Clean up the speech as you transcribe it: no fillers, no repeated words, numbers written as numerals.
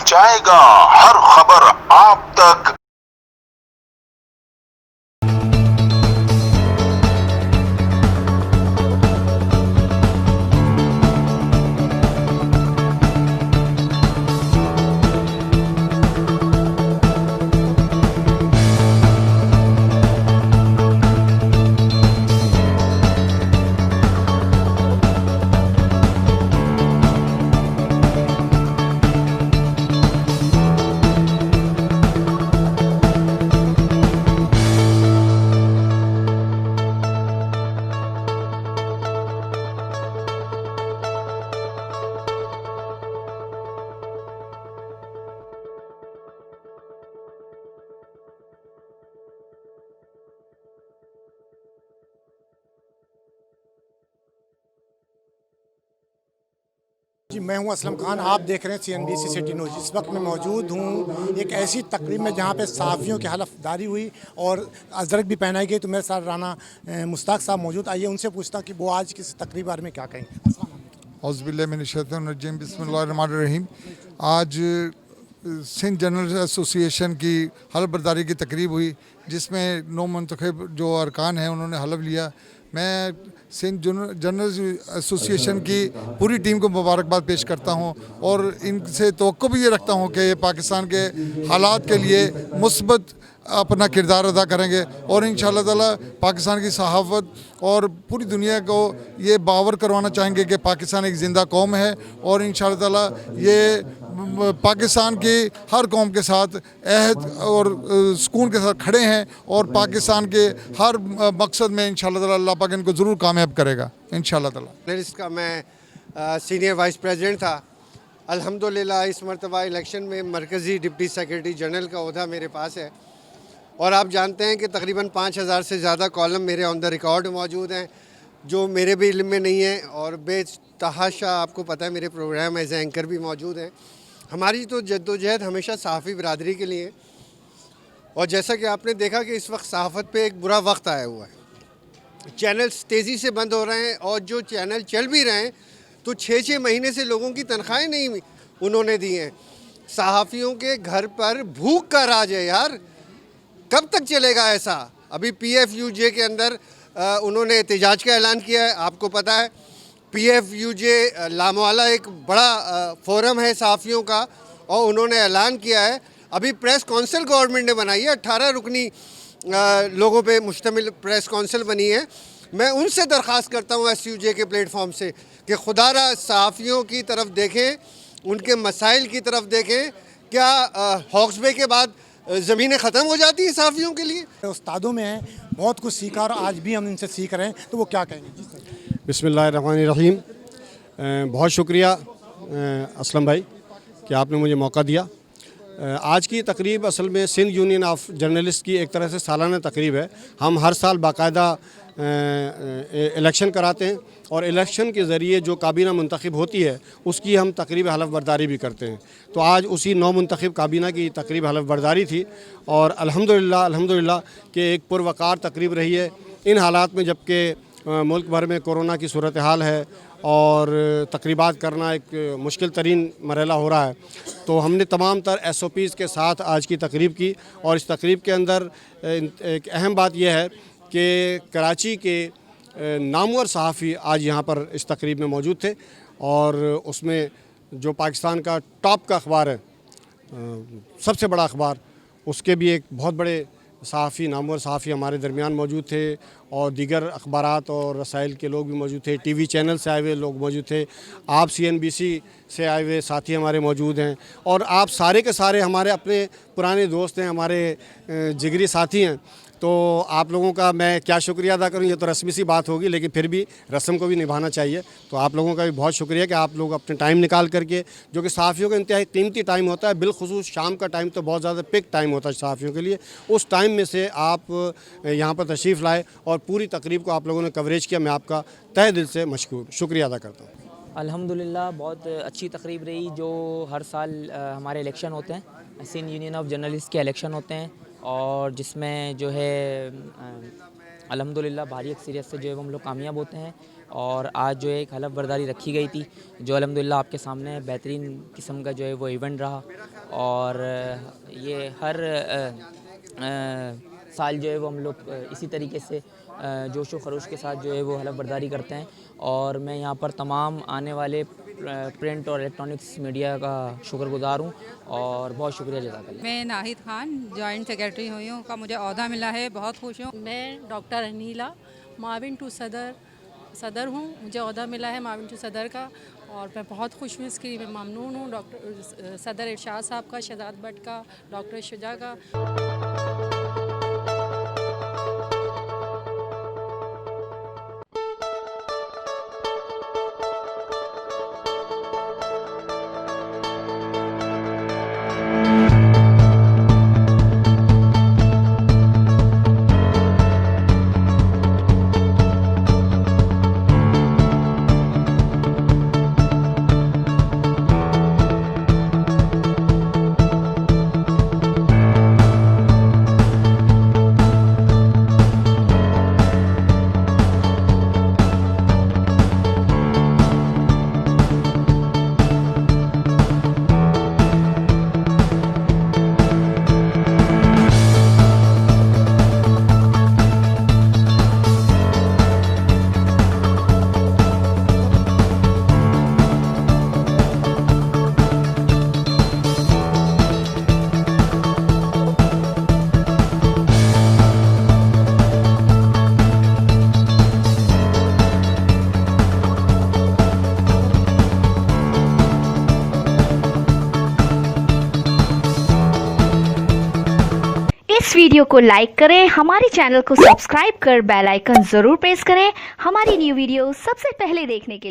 पहुंचाएगा हर खबर आप तक। जी, मैं हूं असलम खान। आप देख रहे हैं CNBC सिटी न्यूज़। इस वक्त मैं मौजूद हूं एक ऐसी तकरीब में जहां पे सहाफ़ियों की हलफदारी हुई और अजरक भी पहनाई गई। तो मेरे साथ राना मुश्ताक साहब मौजूद। आइए उनसे पूछता कि वो आज किस तकरीब बारे में क्या कहेंगे। औज़ुबिल्लाहिमिनश्शैतानिर्रजीम बिस्मिल्लाहिर्रहमानिर्रहीम। आज सिंध जनरल एसोसिएशन की हलफ बर्दारी की तकरीब हुई, जिसमें नौ मुंतखब जो अरकान हैं उन्होंने हलफ लिया। मैं सिंध जनरल एसोसिएशन की पूरी टीम को मुबारकबाद पेश करता हूँ और इनसे तवक्को भी ये रखता हूँ कि ये पाकिस्तान के हालात के लिए मुस्बत अपना किरदार अदा करेंगे और इंशाअल्लाह ताला पाकिस्तान की सहाफ़त और पूरी दुनिया को ये बावर करवाना चाहेंगे कि पाकिस्तान एक ज़िंदा कौम है और इंशाअल्लाह ताला ये पाकिस्तान की हर कौम के साथ अहद और सुकून के साथ खड़े हैं और पाकिस्तान के हर मकसद में इंशाअल्लाह ताला अल्लाह पाक इनको ज़रूर कामयाब करेगा इंशाअल्लाह ताला। इसका मैं सीनियर वाइस प्रेसिडेंट था। अल्हम्दुलिल्लाह इस मरतबा इलेक्शन में मरकज़ी डिप्टी सेक्रेटरी जनरल का ओहदा मेरे पास है और आप जानते हैं कि तकरीबन 5000 से ज़्यादा कॉलम मेरे ऑन द रिकॉर्ड मौजूद हैं जो मेरे भी इल्म में नहीं है और बेतहाशा आपको पता है मेरे प्रोग्राम एज एंकर भी मौजूद हैं। हमारी तो जद्दोजहद हमेशा सहाफ़ी बरदरी के लिए और जैसा कि आपने देखा कि इस वक्त सहाफ़त पे एक बुरा वक्त आया हुआ है। चैनल्स तेज़ी से बंद हो रहे हैं और जो चैनल चल भी रहे हैं तो 6-6 महीने से लोगों की तनख्वाहें नहीं उन्होंने दी हैं। सहाफ़ियों के घर पर भूख का राज है यार, कब तक चलेगा ऐसा। अभी PFUJ के अंदर उन्होंने एहतजाज का ऐलान किया है। आपको पता है PFUJ लामवाला एक बड़ा फोरम है सहाफ़ियों का और उन्होंने ऐलान किया है। अभी प्रेस काउंसिल गवर्नमेंट ने बनाई है, 18 रुकनी लोगों पे मुश्तमिल प्रेस काउंसिल बनी है। मैं उनसे दरख्वास्त करता हूँ SUJ के प्लेटफॉर्म से कि खुदारा सहाफ़ियों की तरफ देखें, उनके मसाइल की तरफ देखें। क्या हॉक्स बे के बाद ज़मीनें ख़त्म हो जाती हैं सहाफ़ियों के लिए? उस्तादों में है, बहुत कुछ सीखा और आज भी हम इनसे सीख रहे हैं। तो वो क्या कहेंगे? जी सर। बिस्मिल्लाहिर्रहमानिर्रहीम। बहुत शुक्रिया असलम भाई कि आपने मुझे मौका दिया। आज की तकरीब असल में सिंध यूनियन ऑफ जर्नलिस्ट की एक तरह से सालाना तकरीब है। हम हर साल बाकायदा इलेक्शन कराते हैं और इलेक्शन के ज़रिए जो काबीना मुंतखब होती है उसकी हम तकरीब हलफ बर्दारी भी करते हैं। तो आज उसी नौ मुंतखब काबीना की तकरीब हलफ बर्दारी थी और अल्हम्दुलिल्लाह कि एक पुरवकार तकरीब रही है इन हालात में, जबकि मुल्क भर में कोरोना की सूरत हाल है और तकरीबात करना एक मुश्किल तरीन मरहला हो रहा है। तो हमने तमाम तर SOPs के साथ आज की तकरीब की और इस तकरीब के अंदर एक अहम बात यह है कि कराची के नामवर सहाफ़ी आज यहाँ पर इस तकरीब में मौजूद थे और उसमें जो पाकिस्तान का टॉप का अखबार है, सबसे बड़ा अखबार, उसके भी एक बहुत बड़े सहाफ़ी, नामवर सहाफ़ी हमारे दरमियान मौजूद थे और दीगर अखबारात और रसाइल के लोग भी मौजूद थे। TV चैनल से आए हुए लोग मौजूद थे। आप CNBC से आए हुए साथी हमारे मौजूद हैं और आप सारे के सारे हमारे अपने पुराने दोस्त हैं, हमारे जिगरी साथी हैं। तो आप लोगों का मैं क्या शुक्रिया अदा करूं, ये तो रस्मी सी बात होगी लेकिन फिर भी रस्म को भी निभाना चाहिए। तो आप लोगों का भी बहुत शुक्रिया कि आप लोग अपने टाइम निकाल करके, जो कि सहाफ़ियों का इंतहाई कीमती टाइम होता है, बिलखुसूस शाम का टाइम तो बहुत ज़्यादा पिक टाइम होता है सहाफ़ियों के लिए, उस टाइम में से आप यहाँ पर तशरीफ़ लाए और पूरी तकरीब को आप लोगों ने कवरेज किया। मैं आपका तहे दिल से शुक्रिया अदा करता हूँ। अल्हम्दुलिल्लाह बहुत अच्छी तकरीब रही। जो हर साल हमारे इलेक्शन होते हैं, सिंध यूनियन ऑफ जर्नलिस्ट के इलेक्शन होते हैं और जिसमें जो है अल्हम्दुलिल्लाह भारी अक्सरियत से जो है वो हम लोग कामयाब होते हैं। और आज जो है एक हलफ बर्दारी रखी गई थी जो अल्हम्दुलिल्लाह आपके सामने बेहतरीन किस्म का जो है वो इवेंट रहा। और ये हर साल जो है वो हम लोग इसी तरीके से जोश व खरोश के साथ जो है वो हलफ बर्दारी करते हैं। और मैं यहाँ पर तमाम आने वाले प्रिंट और इलेक्ट्रॉनिक्स मीडिया का शुक्रगुजार हूँ और बहुत शुक्रिया जज़ाकल्लाह। मैं नाहिद खान जॉइंट सेक्रेटरी हुई हूँ का मुझे ओहदा मिला है, बहुत खुश हूँ। मैं डॉक्टर अनीला माविन टू सदर हूँ, मुझे ओहदा मिला है माविन टू सदर का और मैं बहुत खुश हूँ इसकी, मैं ममनून हूँ डॉक्टर सदर इरशाद साहब का, शहजाद भट्ट का, डॉक्टर शुजा का। इस वीडियो को लाइक करें, हमारे चैनल को सब्सक्राइब कर बेल आइकन जरूर प्रेस करें हमारी न्यू वीडियो सबसे पहले देखने के लिए।